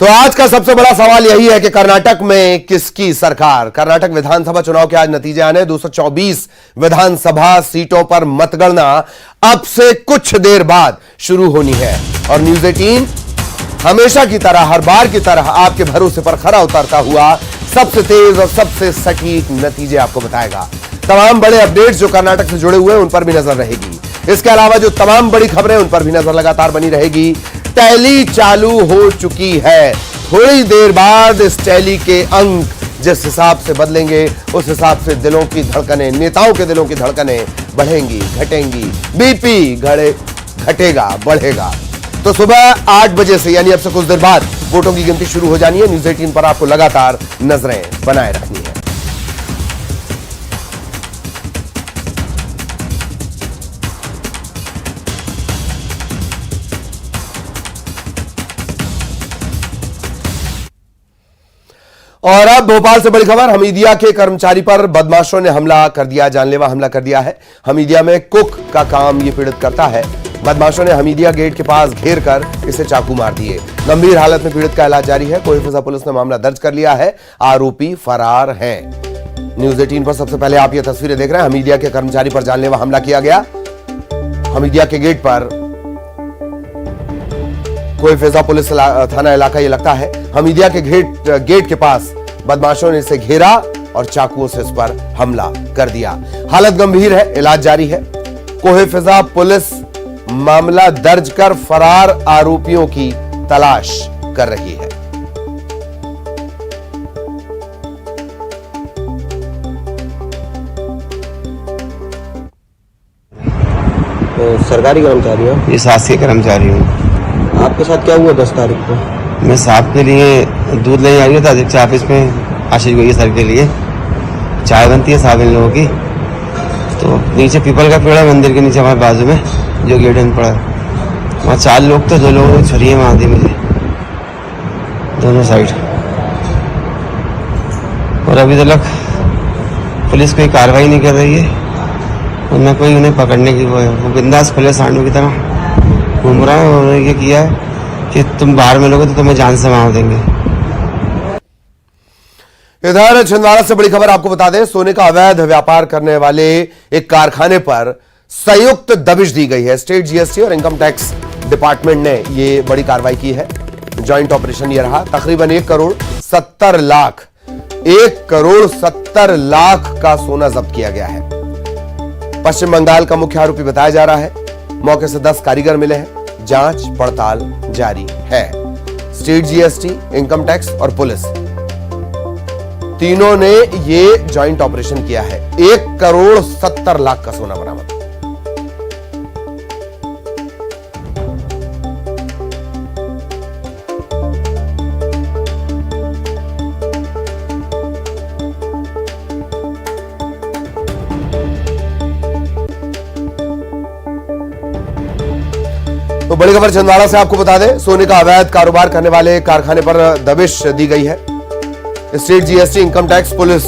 तो आज का सबसे बड़ा सवाल यही है कि कर्नाटक में किसकी सरकार। कर्नाटक विधानसभा चुनाव के आज नतीजे आने। 224 विधानसभा सीटों पर मतगणना अब से कुछ देर बाद शुरू होनी है और न्यूज 18 हमेशा की तरह, हर बार की तरह आपके भरोसे पर खरा उतरता हुआ सबसे तेज और सबसे सटीक नतीजे आपको बताएगा। तमाम बड़े अपडेट्स जो कर्नाटक से जुड़े हुए हैं उन पर भी नजर रहेगी। इसके अलावा जो तमाम बड़ी खबरें उन पर भी नजर लगातार बनी रहेगी। टैली चालू हो चुकी है। थोड़ी देर बाद इस टैली के अंक जिस हिसाब से बदलेंगे उस हिसाब से दिलों की धड़कनें, नेताओं के दिलों की धड़कनें बढ़ेंगी, घटेंगी, बीपी घटेगा, बढ़ेगा। तो सुबह 8 बजे से यानी अब से कुछ देर बाद वोटों की गिनती शुरू हो जानी है। न्यूज 18 पर आपको लगातार नजरें बनाए रखनी है। और अब भोपाल से बड़ी खबर। हमीदिया के कर्मचारी पर बदमाशों ने हमला कर दिया, जानलेवा हमला कर दिया है। हमीदिया में कुक का काम ये पीड़ित करता है। बदमाशों ने हमीदिया गेट के पास घेर कर इसे चाकू मार दिए। गंभीर हालत में पीड़ित का इलाज जारी है। कोहिफिजा पुलिस ने मामला दर्ज कर लिया है। आरोपी फरार हैं। न्यूज 18 पर सबसे पहले आप ये तस्वीरें देख रहे हैं। हमीदिया के कर्मचारी पर जानलेवा हमला किया गया। हमीदिया के गेट पर कोहिफिजा पुलिस थाना इलाका ये लगता है। हमीदिया के गेट के पास बदमाशों ने इसे घेरा और चाकुओं से इस पर हमला कर दिया। हालत गंभीर है, इलाज जारी है। कोहिफिजा पुलिस मामला दर्ज कर फरार आरोपियों की तलाश कर रही है। तो सरकारी कर्मचारी हो? ये शासकीय कर्मचारी हूँ। आपके साथ क्या हुआ 10 तारीख को? मैं साहब के लिए दूध लेने आ गया था अध्यक्ष ऑफिस में, आशीष गोई सर के लिए। चाय बनती है साहब इन लोगों की। तो नीचे पीपल का पेड़ है मंदिर के नीचे हमारे बाजू में, जो गेट में पड़ा है। वहाँ 4 लोग थे, 2 लोगों ने छुरियाँ मार दी मुझे दोनों साइड। और अभी तक पुलिस कोई कार्रवाई नहीं कर रही है और न कोई उन्हें पकड़ने की वो बिंदास खुले सांडों की तरह घूम रहा है। और ये किया है कि तुम बाहर मिलोगे तो तुम्हें जान से मार देंगे। इधर छिंदवाड़ा से बड़ी खबर आपको बता दें। सोने का अवैध व्यापार करने वाले एक कारखाने पर संयुक्त दबिश दी गई है। स्टेट जीएसटी और इनकम टैक्स डिपार्टमेंट ने यह बड़ी कार्रवाई की है। ज्वाइंट ऑपरेशन यह रहा। तकरीबन 1 करोड़ 70 लाख का सोना जब्त किया गया है। पश्चिम बंगाल का मुख्य आरोपी बताया जा रहा है। मौके से 10 कारीगर मिले हैं। जांच पड़ताल जारी है। स्टेट जीएसटी, इनकम टैक्स और पुलिस तीनों ने ये ज्वाइंट ऑपरेशन किया है। 1 करोड़ 70 लाख का सोना बरामद। तो बड़ी खबर छिंदवाड़ा से आपको बता दें। सोने का अवैध कारोबार करने वाले कारखाने पर दबिश दी गई है। State GST, income tax, police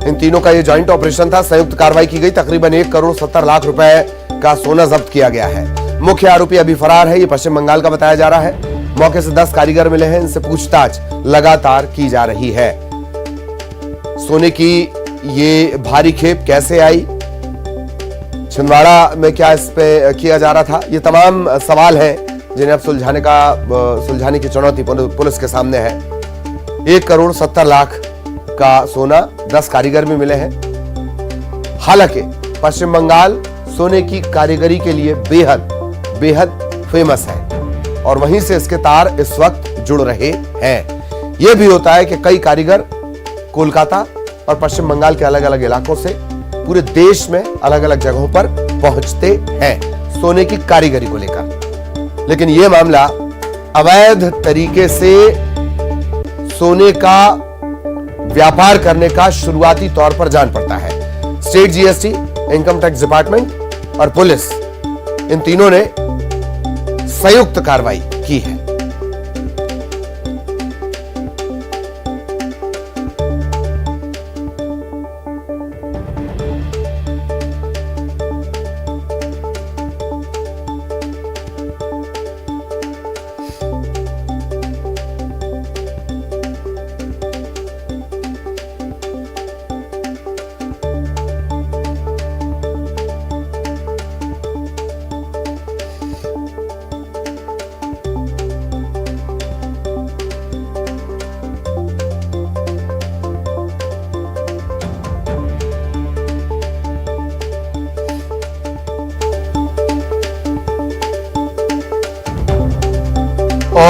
इन तीनों का यह ज्वाइंट ऑपरेशन था। संयुक्त कार्रवाई की गई। तकरीबन 1 करोड़ 70 लाख रुपए का सोना जब्त किया गया है। मुख्य आरोपी अभी फरार है। ये पश्चिम बंगाल का बताया जा रहा है। मौके से 10 कारीगर मिले हैं। इनसे पूछताछ लगातार की जा रही है। सोने की ये भारी खेप कैसे आई, छिंदवाड़ा में क्या इस पे किया जा रहा था, ये तमाम सवाल हैं जिन्हें अब सुलझाने की चुनौती पुलिस के सामने है। 1 करोड़ 70 लाख का सोना, 10 कारीगर भी मिले हैं। हालांकि पश्चिम बंगाल सोने की कारीगरी के लिए बेहद फेमस है और वहीं से इसके तार इस वक्त जुड़ रहे हैं। यह भी होता है कि कई कारीगर कोलकाता और पश्चिम बंगाल के अलग अलग इलाकों से पूरे देश में अलग अलग जगहों पर पहुंचते हैं सोने की कारीगरी को लेकर। लेकिन यह मामला अवैध तरीके से सोने का व्यापार करने का शुरुआती तौर पर जान पड़ता है। State GST, income tax department और पुलिस इन तीनों ने संयुक्त कार्रवाई की है।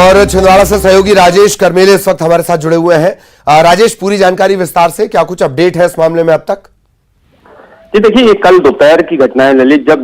और छिंदवाड़ा से सहयोगी राजेश करमेले इस वक्त हमारे साथ जुड़े हुए हैं। राजेश, पूरी जानकारी विस्तार से, क्या कुछ अपडेट है इस मामले में अब तक? जी देखिए, ये कल दोपहर की घटना है ललित, जब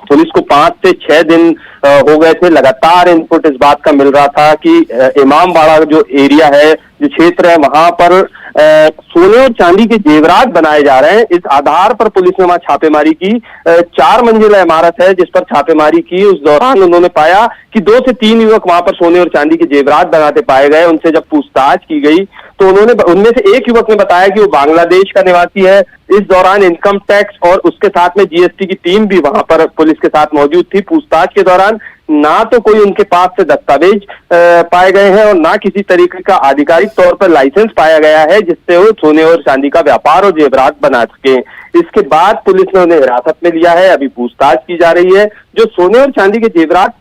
पुलिस को 5 से 6 दिन हो गए थे। लगातार इनपुट इस बात का मिल रहा था कि इमामबाड़ा जो एरिया है, जो क्षेत्र है, वहां पर सोने और चांदी के जेवरात बनाए जा रहे हैं। इस आधार पर पुलिस ने वहां छापेमारी की। 4 मंजिला इमारत है जिस पर छापेमारी की। उस दौरान उन्होंने पाया कि 2 से 3 युवक वहां पर सोने और चांदी के जेवरात बनाते पाए गए। उनसे जब पूछताछ की गई तो उनमें से एक युवक ने बताया कि वो बांग्लादेश का निवासी है। इस दौरान इनकम टैक्स और उसके साथ में जीएसटी की टीम भी वहां पर पुलिस के साथ मौजूद थी। पूछताछ के दौरान ना तो कोई उनके पास से दस्तावेज पाए गए हैं और ना किसी तरीके का आधिकारिक तौर पर लाइसेंस पाया गया है जिससे वो सोने और चांदी का व्यापार और जेवरात बना सके। इसके बाद पुलिस ने उन्हें हिरासत में लिया है। अभी पूछताछ की जा रही है। जो सोने और चांदी के जेवरात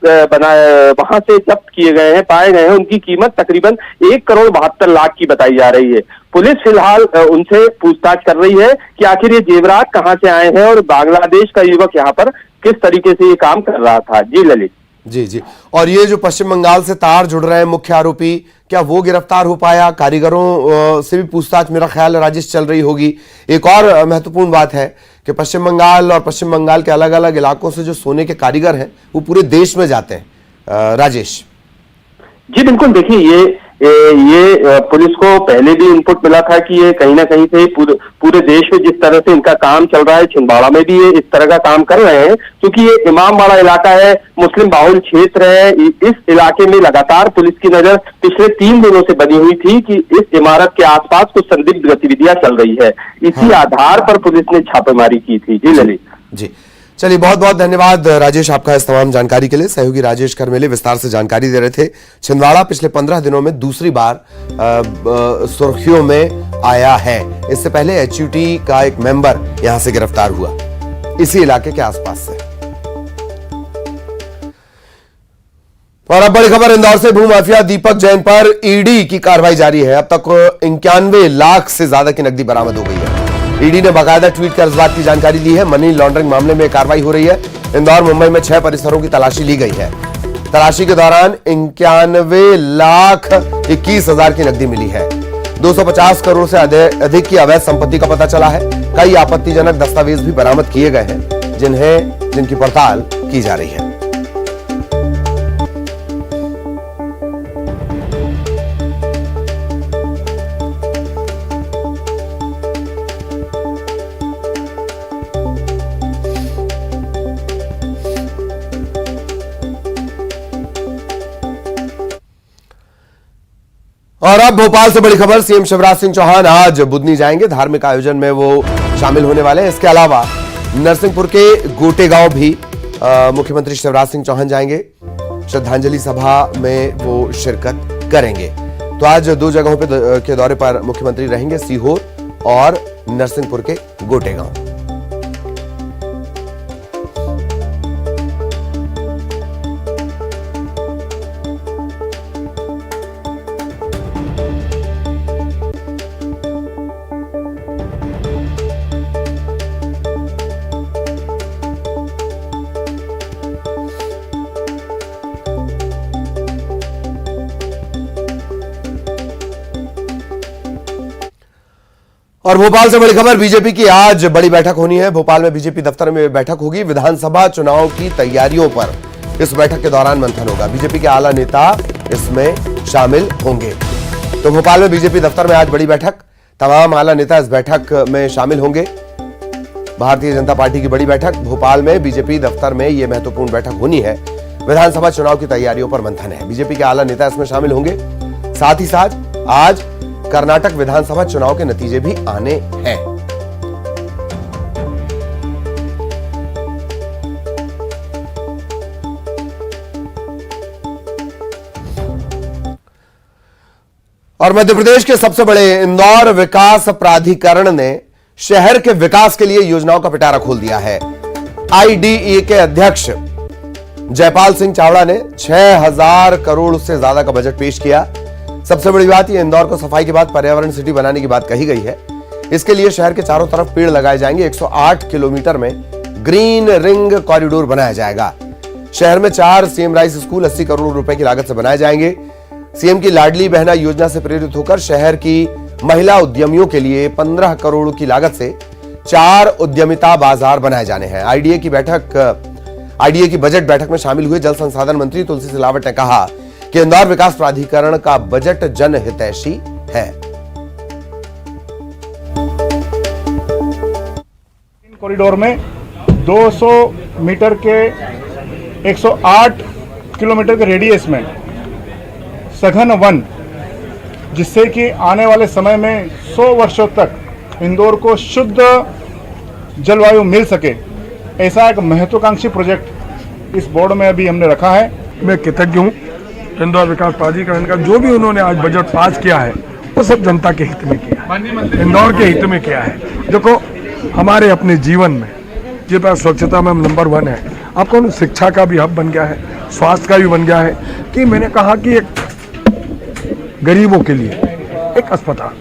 वहां से जब्त किए गए हैं, पाए गए हैं, उनकी कीमत तकरीबन 1 करोड़ 72 लाख की बताई जा रही है। पुलिस फिलहाल उनसे पूछताछ कर रही है कि आखिर ये जेवरात कहां से आए हैं और बांग्लादेश का युवक यहाँ पर किस तरीके से ये काम कर रहा था। जी ललित। जी जी, और ये जो पश्चिम बंगाल से तार जुड़ रहे हैं मुख्य आरोपी, क्या वो गिरफ्तार हो पाया? कारीगरों से भी पूछताछ मेरा ख्याल राजेश चल रही होगी। एक और महत्वपूर्ण बात है कि पश्चिम बंगाल और पश्चिम बंगाल के अलग अलग इलाकों से जो सोने के कारीगर हैं वो पूरे देश में जाते हैं। राजेश जी बिल्कुल, देखिए ये पुलिस को पहले भी इनपुट मिला था कि ये कहीं ना कहीं से पूरे देश में जिस तरह से इनका काम चल रहा है, छिंदवाड़ा में भी ये इस तरह का काम कर रहे हैं क्योंकि ये इमामबाड़ा इलाका है, मुस्लिम बाहुल क्षेत्र है। इस इलाके में लगातार पुलिस की नजर पिछले 3 दिनों से बनी हुई थी कि इस इमारत के आसपास कुछ संदिग्ध गतिविधियां चल रही है। इसी आधार पर पुलिस ने छापेमारी की थी। जी ललित। जी चलिए, बहुत बहुत धन्यवाद राजेश आपका इस तमाम जानकारी के लिए। सहयोगी राजेश करमेले विस्तार से जानकारी दे रहे थे। छिंदवाड़ा पिछले 15 दिनों में दूसरी बार सुर्खियों में आया है। इससे पहले एचयूटी का एक मेंबर यहां से गिरफ्तार हुआ इसी इलाके के आसपास से। और अब बड़ी खबर इंदौर से, भूमाफिया दीपक जैन पर ईडी की कार्रवाई जारी है। अब तक 91 लाख से ज्यादा की नकदी बरामद हो गई है। ईडी ने बाकायदा ट्वीट कर इस बात की जानकारी दी है। मनी लॉन्ड्रिंग मामले में कार्रवाई हो रही है। इंदौर मुंबई में 6 परिसरों की तलाशी ली गई है। तलाशी के दौरान 91 लाख 21 हजार की नकदी मिली है। 250 करोड़ से अधिक की अवैध संपत्ति का पता चला है। कई आपत्तिजनक दस्तावेज भी बरामद किए गए हैं जिनकी पड़ताल की जा रही है। और अब भोपाल से बड़ी खबर, सीएम शिवराज सिंह चौहान आज बुधनी जाएंगे। धार्मिक आयोजन में वो शामिल होने वाले हैं। इसके अलावा नरसिंहपुर के गोटेगांव भी मुख्यमंत्री शिवराज सिंह चौहान जाएंगे। श्रद्धांजलि सभा में वो शिरकत करेंगे। तो आज 2 जगहों के दौरे पर मुख्यमंत्री रहेंगे, सीहोर और नरसिंहपुर के गोटेगांव। और भोपाल से बड़ी खबर, बीजेपी की आज बड़ी बैठक होनी है। भोपाल में बीजेपी दफ्तर में बैठक होगी। विधानसभा चुनाव की तैयारियों पर इस बैठक के दौरान मंथन होगा। बीजेपी के आला नेता इसमें शामिल होंगे। तो भोपाल में बीजेपी दफ्तर में आज बड़ी बैठक, तमाम आला नेता इस बैठक में शामिल होंगे। भारतीय जनता पार्टी की बड़ी बैठक भोपाल में बीजेपी दफ्तर में यह महत्वपूर्ण बैठक होनी है। विधानसभा चुनाव की तैयारियों पर मंथन है। बीजेपी के आला नेता इसमें शामिल होंगे। साथ ही साथ आज कर्नाटक विधानसभा चुनाव के नतीजे भी आने हैं। और मध्य प्रदेश के सबसे बड़े इंदौर विकास प्राधिकरण ने शहर के विकास के लिए योजनाओं का पिटारा खोल दिया है। आईडीई के अध्यक्ष जयपाल सिंह चावड़ा ने 6000 करोड़ से ज्यादा का बजट पेश किया। सबसे बड़ी बात यह, इंदौर को सफाई के बाद पर्यावरण सिटी बनाने की बात कही गई है। इसके लिए शहर के चारों तरफ पेड़ लगाए जाएंगे। 108 किलोमीटर में ग्रीन रिंग कॉरिडोर बनाया जाएगा। शहर में 4 सीएम राइस स्कूल 80 करोड़ रुपए की लागत से बनाए जाएंगे। सीएम की लाडली बहना योजना से प्रेरित होकर शहर की महिला उद्यमियों के लिए 15 करोड़ की लागत से 4 उद्यमिता बाजार बनाए जाने हैं। आईडीए की बजट बैठक में शामिल हुए जल संसाधन मंत्री तुलसी सिलावट ने कहा कि इंदौर विकास प्राधिकरण का बजट जनहितैषी है। कॉरिडोर में 200 मीटर के 108 किलोमीटर के रेडियस में सघन वन, जिससे कि आने वाले समय में 100 वर्षों तक इंदौर को शुद्ध जलवायु मिल सके, ऐसा एक महत्वाकांक्षी प्रोजेक्ट इस बोर्ड में अभी हमने रखा है। मैं कृतज्ञ हूँ इंदौर विकास प्राधिकरण का। जो भी उन्होंने आज बजट पास किया है वो सब जनता के हित में किया है, इंदौर के हित में किया है। देखो, हमारे अपने जीवन में ये बात स्वच्छता में हम नंबर 1 है। आपको शिक्षा का भी हब बन गया है, स्वास्थ्य का भी बन गया है कि मैंने कहा कि एक गरीबों के लिए एक अस्पताल,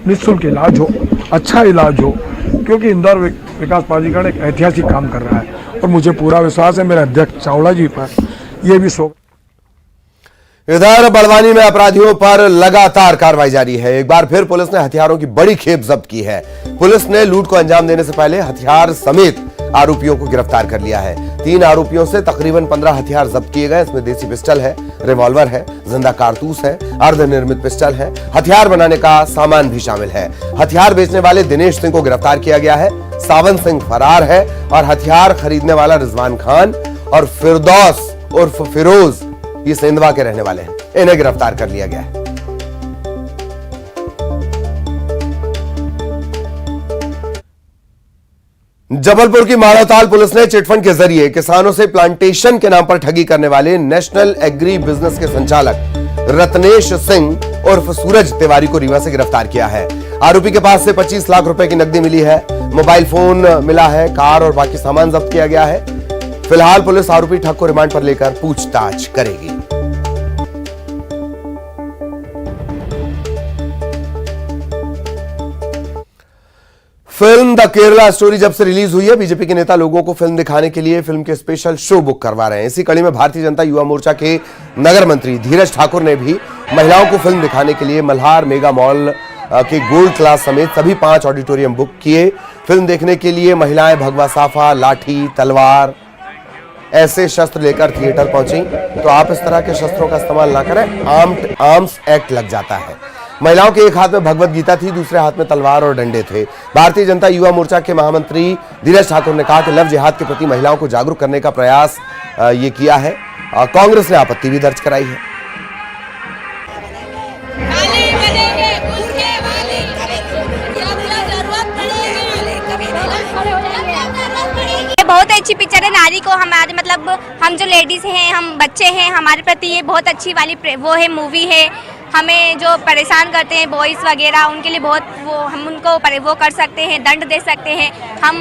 निःशुल्क इलाज हो, अच्छा इलाज हो, क्योंकि इंदौर विकास प्राधिकरण एक ऐतिहासिक काम कर रहा है और मुझे पूरा विश्वास है मेरे अध्यक्ष चावला जी पर ये भी इधर बड़वानी में अपराधियों पर लगातार कार्रवाई जारी है। एक बार फिर पुलिस ने हथियारों की बड़ी खेप जब्त की है। पुलिस ने लूट को अंजाम देने से पहले हथियार समेत आरोपियों को गिरफ्तार कर लिया है। 3 आरोपियों से तकरीबन 15 हथियार जब्त किए गए। इसमें देसी पिस्टल है, रिवॉल्वर है, जिंदा कारतूस है, अर्धनिर्मित पिस्टल है, हथियार बनाने का सामान भी शामिल है। हथियार बेचने वाले दिनेश सिंह को गिरफ्तार किया गया है। सावन सिंह फरार है और हथियार खरीदने वाला रिजवान खान और फिरदौस उर्फ फिरोज ये सेंधवा के रहने वाले हैं। इन्हें गिरफ्तार कर लिया गया है। जबलपुर की माड़ौताल पुलिस ने चिटफंड के जरिए किसानों से प्लांटेशन के नाम पर ठगी करने वाले नेशनल एग्री बिजनेस के संचालक रत्नेश सिंह उर्फ सूरज तिवारी को रीवा से गिरफ्तार किया है। आरोपी के पास से 25 लाख रुपए की नकदी मिली है, मोबाइल फोन मिला है, कार और बाकी सामान जब्त किया गया है। फिलहाल पुलिस आरोपी ठग को रिमांड पर लेकर पूछताछ करेगी। फिल्म द केरला स्टोरी जब से रिलीज हुई है, बीजेपी के नेता लोगों को फिल्म दिखाने के लिए फिल्म के स्पेशल शो बुक करवा रहे हैं। इसी कड़ी में भारतीय जनता युवा मोर्चा के नगर मंत्री धीरज ठाकुर ने भी महिलाओं को फिल्म दिखाने के लिए मल्हार मेगा मॉल के गोल्ड क्लास समेत सभी 5 ऑडिटोरियम बुक किए। फिल्म देखने के लिए महिलाएं भगवा साफा, लाठी, तलवार ऐसे शस्त्र लेकर थिएटर पहुंची। तो आप इस तरह के शस्त्रों का इस्तेमाल ना करें, आर्म्स एक्ट लग जाता है। महिलाओं के एक हाथ में भगवत गीता थी, दूसरे हाथ में तलवार और डंडे थे। भारतीय जनता युवा मोर्चा के महामंत्री धीरज ठाकुर ने कहा कि लव जिहाद के प्रति महिलाओं को जागरूक करने का प्रयास ये किया है। कांग्रेस ने आपत्ति भी दर्ज कराई है। बहुत अच्छी पिक्चर है। नारी को हमारे मतलब हम जो लेडीज हैं, हम बच्चे हैं, हमारे प्रति ये बहुत अच्छी वाली वो है, मूवी है। हमें जो परेशान करते हैं बॉयज वगैरह, उनके लिए बहुत हम उनको वो कर सकते हैं, दंड दे सकते हैं। हम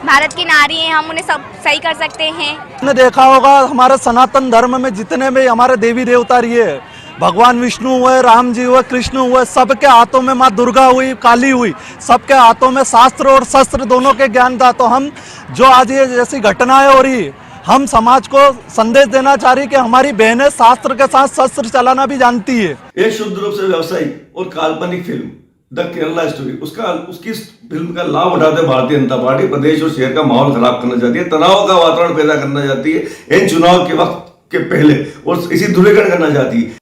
भारत की नारी हैं, हम उन्हें सब सही कर सकते हैं। आपने देखा होगा हमारे सनातन धर्म में जितने भी हमारे देवी देवता रही है, भगवान विष्णु हुए, राम जी हुए, कृष्ण हुए, सबके हाथों में माँ दुर्गा हुई, काली हुई, सबके हाथों में शास्त्र और शस्त्र दोनों के ज्ञान था। तो हम जो आज ये जैसी घटनाएं हो रही, हम समाज को संदेश देना चाह रही कि हमारी बहनें शास्त्र के साथ शस्त्र चलाना भी जानती है। एक शुद्ध रूप से व्यवसायिक और काल्पनिक फिल्म द केरला स्टोरी, उसकी फिल्म का लाभ उठाते भारतीय जनता पार्टी प्रदेश और शहर का माहौल खराब करना चाहती है, तनाव का वातावरण पैदा करना चाहती है इन चुनाव के वक्त के पहले, और इसी ध्रुवीकरण करना चाहती है।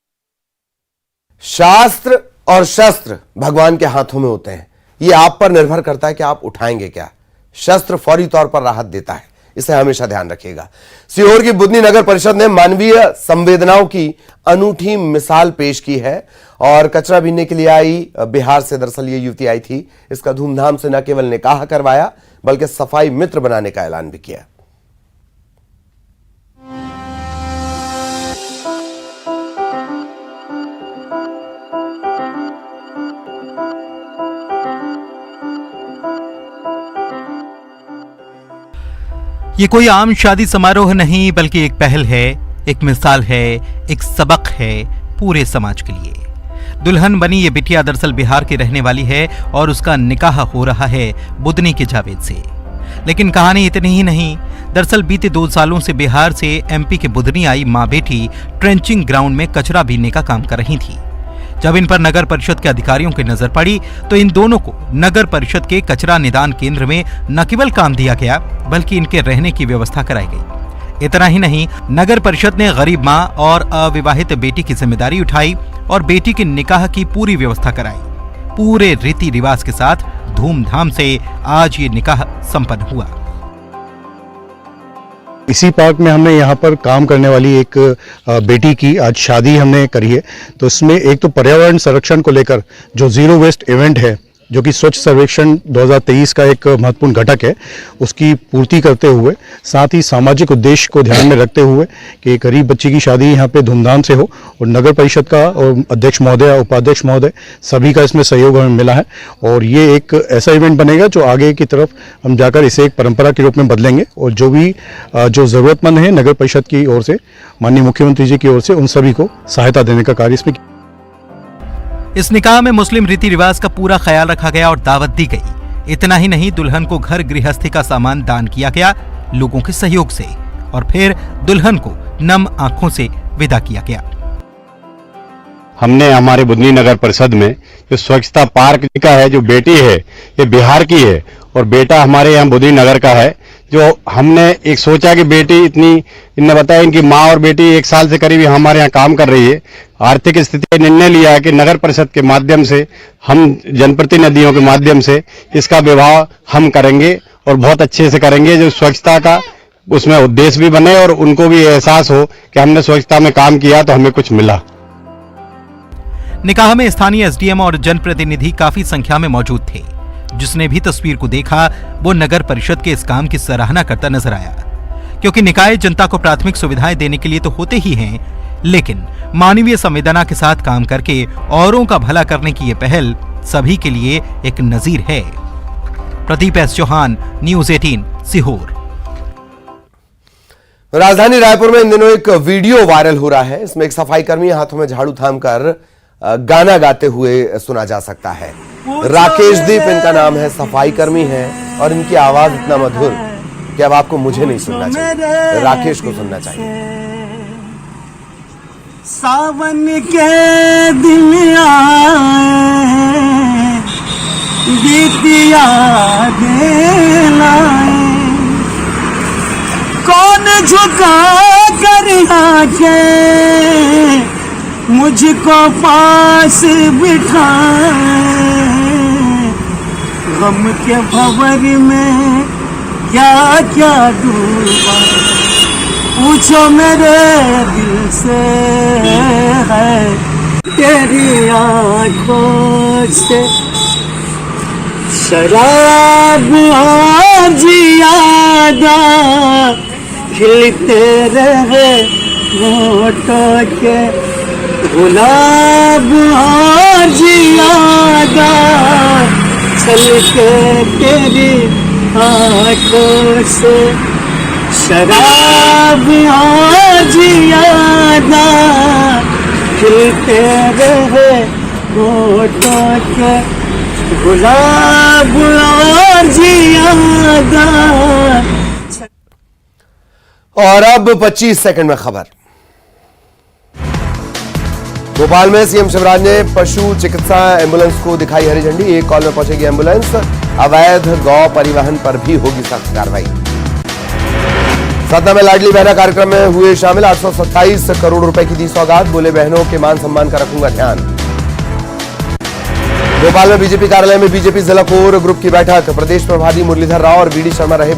शास्त्र और शस्त्र भगवान के हाथों में होते हैं। ये आप पर निर्भर करता है कि आप उठाएंगे क्या। शस्त्र फौरी तौर पर राहत देता है, इसे हमेशा ध्यान रखिएगा। सीहोर की बुधनी नगर परिषद ने मानवीय संवेदनाओं की अनूठी मिसाल पेश की है और कचरा बीनने के लिए आई बिहार से दरअसल ये युवती आई थी। इसका धूमधाम से न केवल निकाह करवाया बल्कि सफाई मित्र बनाने का ऐलान भी किया। ये कोई आम शादी समारोह नहीं बल्कि एक पहल है, एक मिसाल है, एक सबक है पूरे समाज के लिए। दुल्हन बनी ये बिटिया दरअसल बिहार की रहने वाली है और उसका निकाह हो रहा है बुधनी के जावेद से। लेकिन कहानी इतनी ही नहीं। दरअसल बीते 2 सालों से बिहार से एमपी के बुधनी आई मां बेटी ट्रेंचिंग ग्राउंड में कचरा बीनने का काम कर रही थी। जब इन पर नगर परिषद के अधिकारियों की नजर पड़ी तो इन दोनों को नगर परिषद के कचरा निदान केंद्र में न केवल काम दिया गया बल्कि इनके रहने की व्यवस्था कराई गई। इतना ही नहीं, नगर परिषद ने गरीब मां और अविवाहित बेटी की जिम्मेदारी उठाई और बेटी के निकाह की पूरी व्यवस्था कराई। पूरे रीति रिवाज के साथ धूमधाम से आज ये निकाह संपन्न हुआ। इसी पार्क में हमने यहाँ पर काम करने वाली एक बेटी की आज शादी हमने करी है। तो इसमें एक तो पर्यावरण संरक्षण को लेकर जो जीरो वेस्ट इवेंट है, जो कि स्वच्छ सर्वेक्षण 2023 का एक महत्वपूर्ण घटक है, उसकी पूर्ति करते हुए, साथ ही सामाजिक उद्देश्य को ध्यान में रखते हुए कि एक गरीब बच्ची की शादी यहाँ पे धूमधाम से हो, और नगर परिषद का और अध्यक्ष महोदय, उपाध्यक्ष महोदय सभी का इसमें सहयोग हमें मिला है। और ये एक ऐसा इवेंट बनेगा जो आगे की तरफ हम जाकर इसे एक परंपरा के रूप में बदलेंगे, और जो भी जो जरूरतमंद है नगर परिषद की ओर से, माननीय मुख्यमंत्री जी की ओर से, उन सभी को सहायता देने का कार्य इसमें। इस निकाह में मुस्लिम रीति रिवाज का पूरा ख्याल रखा गया और दावत दी गई। इतना ही नहीं, दुल्हन को घर गृहस्थी का सामान दान किया गया लोगों के सहयोग से, और फिर दुल्हन को नम आंखों से विदा किया गया। हमने हमारे बुधनी नगर परिषद में जो स्वच्छता पार्क का है, जो बेटी है ये बिहार की है और बेटा हमारे यहाँ बुधनी नगर का है। जो हमने एक सोचा कि बेटी इतनी, इनने बताया इनकी माँ और बेटी 1 साल से करीब हमारे यहाँ काम कर रही है। आर्थिक स्थिति निर्णय लिया है कि नगर परिषद के माध्यम से, हम जनप्रतिनिधियों के माध्यम से इसका विवाह हम करेंगे और बहुत अच्छे से करेंगे। जो स्वच्छता का उसमें उद्देश्य भी बने और उनको भी एहसास हो कि हमने स्वच्छता में काम किया तो हमें कुछ मिला। निकाह में स्थानीय एसडीएम और जनप्रतिनिधि काफी संख्या में मौजूद थे। जिसने भी तस्वीर को देखा वो नगर परिषद के इस काम की सराहना करता नजर आया, क्योंकि निकाय जनता को प्राथमिक सुविधाएं देने के लिए तो होते ही हैं, लेकिन मानवीय संवेदना के साथ काम करके औरों का भला करने की ये पहल सभी के लिए एक नजीर है। Pradeep S Chauhan, news 18, Sehore. राजधानी रायपुर में इन दिनों एक वीडियो वायरल हो रहा है। इसमें एक सफाई कर्मी हाथों में झाड़ू थामकर गाना गाते हुए सुना जा सकता है। राकेश दीप इनका नाम है, सफाई कर्मी है और इनकी आवाज इतना मधुर कि अब आपको मुझे नहीं सुनना चाहिए, राकेश को सुनना चाहिए। सावन के दिन आए, बीतिया लाए, कौन झुका कर आके मुझको पास बिठाए, गम के भंवर में क्या क्या डूबा, पूछो मेरे दिल से है, तेरी आँखों से शराब और जियादा खिलते रहे होठों के, गुलाब और जियादा छलके तेरी आँखों से, शराब और जियादा खिलते रहे होठों के, गुलाब और जियादा। और अब 25 सेकंड में खबर। भोपाल में सीएम शिवराज ने पशु चिकित्सा एम्बुलेंस को दिखाई हरी झंडी। एक कॉल में पहुंचेगी एम्बुलेंस। अवैध गौ परिवहन पर भी होगी सख्त कार्रवाई। सतना में लाडली बहना कार्यक्रम में हुए शामिल 827 करोड़ रुपए की दी सौगात। बोले बहनों के मान सम्मान का रखूंगा ध्यान। भोपाल में बीजेपी कार्यालय में बीजेपी जिला कोर ग्रुप की बैठक। प्रदेश प्रभारी मुरलीधर राव और बीडी शर्मा रहे